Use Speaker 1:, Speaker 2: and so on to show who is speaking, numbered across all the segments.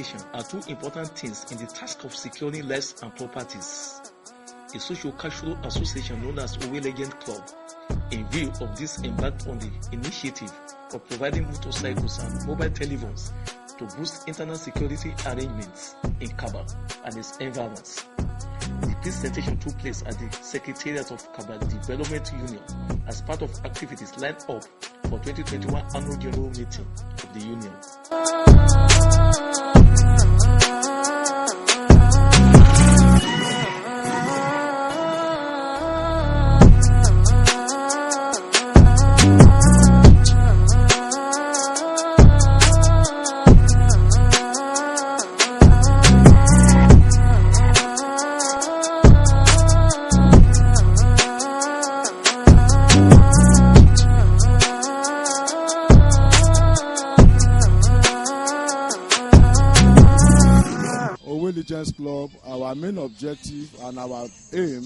Speaker 1: sanitation are two important things in the task of securing lives and properties. A socio-cultural association known as Owe Legend Club, in view of this, embarked on the initiative of providing motorcycles and mobile telephones to boost internal security arrangements in Kabba and its environs. The presentation took place at the Secretariat of Kabba Development Union as part of activities lined up for 2021 Annual General Meeting of the Union.
Speaker 2: Legends Club, our main objective and our aim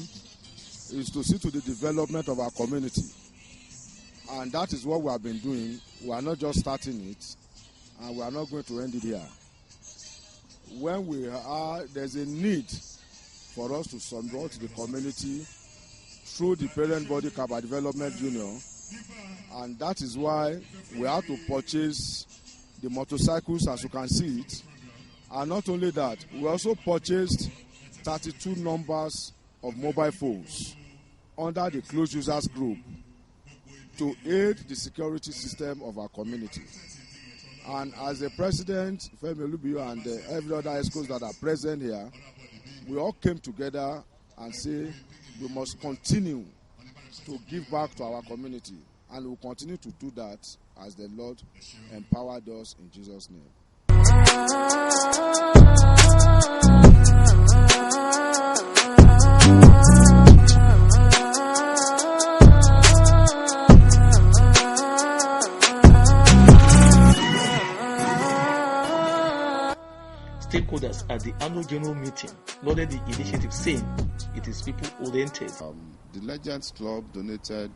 Speaker 2: is to see to the development of our community, and that is what we have been doing. We are not just starting it, and we are not going to end it here. When there's a need for us to support the community through the parent body Kabba Development Union, and that is why we have to purchase the motorcycles, as you can see it. And not only that, we also purchased 32 numbers of mobile phones under the closed users group to aid the security system of our community. And as the president, Femi Olubio, and every other ESCOs that are present here, we all came together and say we must continue to give back to our community. And we'll continue to do that as the Lord empowered us in Jesus' name.
Speaker 1: Stakeholders at the annual general meeting lauded the initiative, saying it is people-oriented.
Speaker 3: The Legends Club donated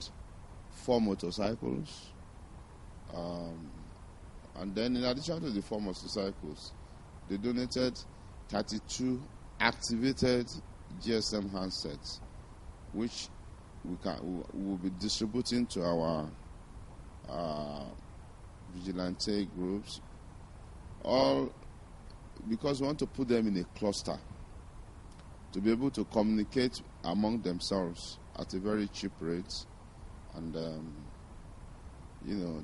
Speaker 3: 4 motorcycles. And then in addition to the 4 motorcycles, they donated 32 activated GSM handsets, which we will be distributing to our vigilante groups, all because we want to put them in a cluster to be able to communicate among themselves at a very cheap rate, and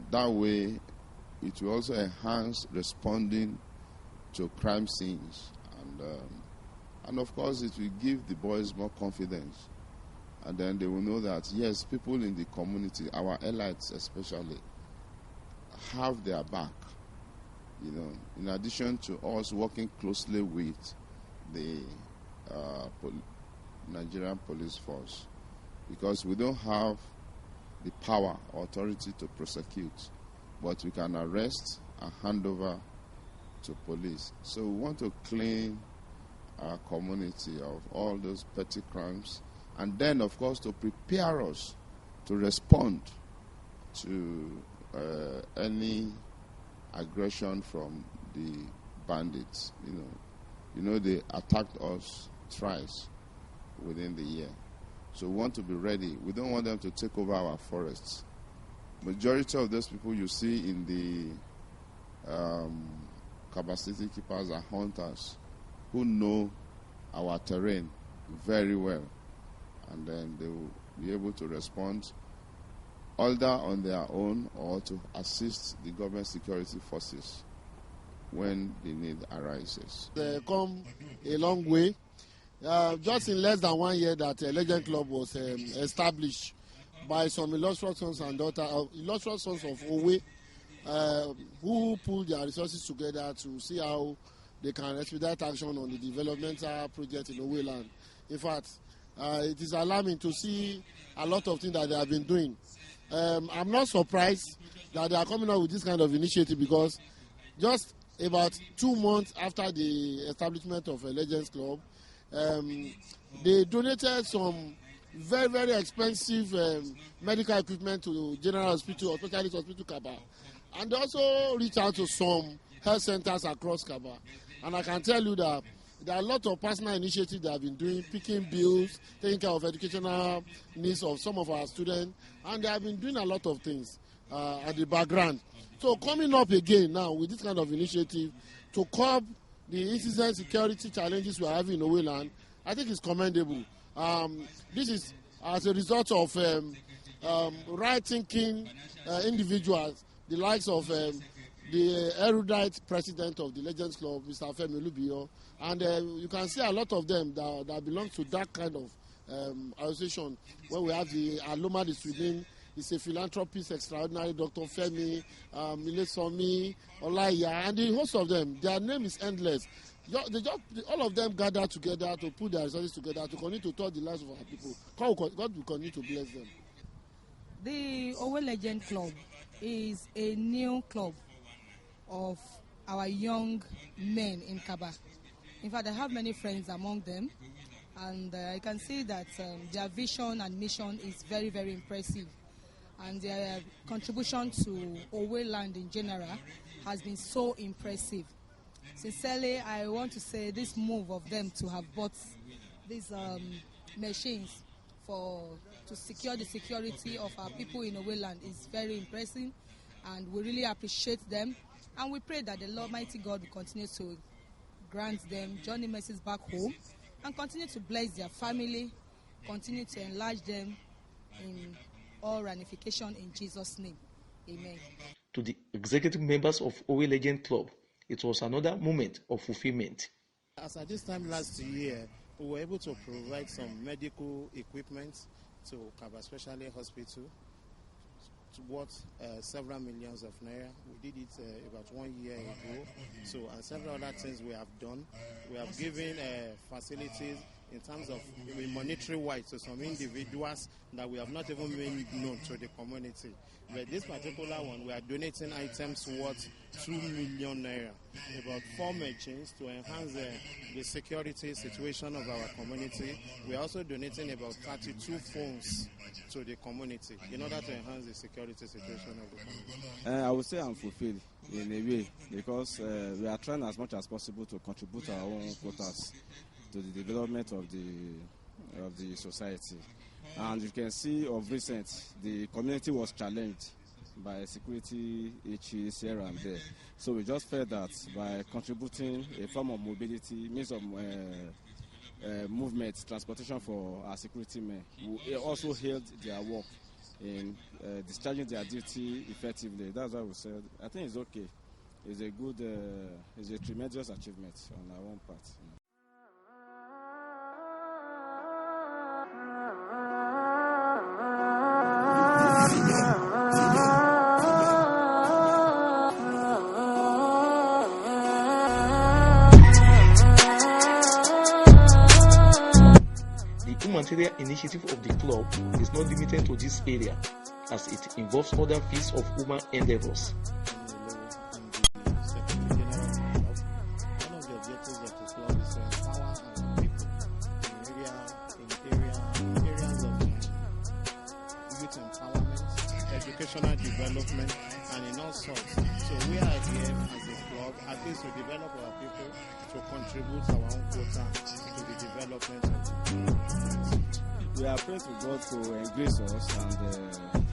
Speaker 3: that way it will also enhance responding to crime scenes, and of course it will give the boys more confidence, and then they will know that yes, people in the community, our elites especially, have their back. In addition to us working closely with the Nigerian police force, because we don't have the power or authority to prosecute, but we can arrest and hand over to police. So we want to clean our community of all those petty crimes, and then of course to prepare us to respond to any aggression from the bandits. They attacked us thrice within the year, so we want to be ready. We don't want them to take over our forests. Majority of those people you see in the Kabba City keepers are hunters who know our terrain very well, and then they will be able to respond either on their own or to assist the government security forces when the need arises.
Speaker 4: They come a long way. Just in less than 1 year that Legend Club was established by some illustrious sons and daughters, illustrious sons of Owe, who pulled their resources together to see how they can expedite action on the developmental project in Owe land. In fact, it is alarming to see a lot of things that they have been doing. I'm not surprised that they are coming up with this kind of initiative, because just about 2 months after the establishment of a Legends Club, they donated some very, very expensive medical equipment to General Hospital, Specialist Hospital Kabba, and they also reached out to some health centers across Kabba. And I can tell you that there are a lot of personal initiatives they have been doing, picking bills, taking care of educational needs of some of our students, and they have been doing a lot of things at the background. So coming up again now with this kind of initiative to curb the incident security challenges we are having in Oweland, I think it's commendable. This is as a result of right-thinking individuals, the likes of the erudite president of the Legends Club, Mr. Femi Olubiyo, and you can see a lot of them that belong to that kind of association. When we have the Aloma de Sweden, it's a philanthropist extraordinary, Dr. Femi, Milesomi, Olaya, and the host of them. Their name is endless. All of them gather together to put their resources together to continue to touch the lives of our people. God will continue to bless them.
Speaker 5: The Owe Legend Club is a new club of our young men in Kabba. In fact, I have many friends among them, and I can see that their vision and mission is very, very impressive. And their contribution to Owe land in general has been so impressive. Sincerely, I want to say this move of them to have bought these machines to secure the security of our people in Owe land is very impressive, and we really appreciate them. And we pray that the Almighty God will continue to grant them journey mercies back home and continue to bless their family, continue to enlarge them in all ramification in Jesus' name. Amen.
Speaker 1: To the executive members of Owe Legend Club, it was another moment of fulfillment.
Speaker 6: As at this time last year, we were able to provide some medical equipment to Kabba Specialty Hospital worth several millions of naira. We did it about 1 year ago. So, and several other things we have done. We have given facilities in terms of monetary wise to some individuals that we have not even been known to the community. But this particular one, we are donating items worth 2 million naira, about 4 machines to enhance the security situation of our community. We are also donating about 32 phones to the community in order to enhance the security situation of the community.
Speaker 2: I would say I'm fulfilled in a way because we are trying as much as possible to contribute our own quotas to the development of the society. And you can see of recent, the community was challenged by security issues here and there. So we just felt that by contributing a form of mobility, means of movement, transportation for our security men, we also held their work in discharging their duty effectively. That's why we said, I think it's okay. It's a good, it's a tremendous achievement on our own part.
Speaker 1: The humanitarian initiative of the club is not limited to this area, as it involves other fields of human endeavors.
Speaker 6: Educational development and in all sorts. So we are here as a club at least to develop our people, to contribute our own quota to the development of the community.
Speaker 2: We are praying to God to embrace us and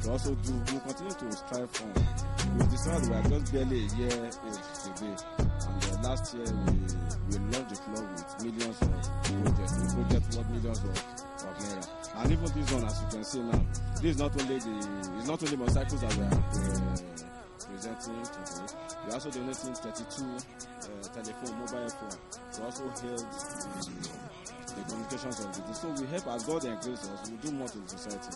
Speaker 2: to also we'll continue to strive on. With this one, we are just barely a year old today. And last year we launched the club with millions of projects. The project worth millions of naira. And even this one, as you can see now, this is not only motorcycles that we are presenting today. We are also donating 32 mobile phone to also help the communications of the day. So we help as God increases us, we do more to the society.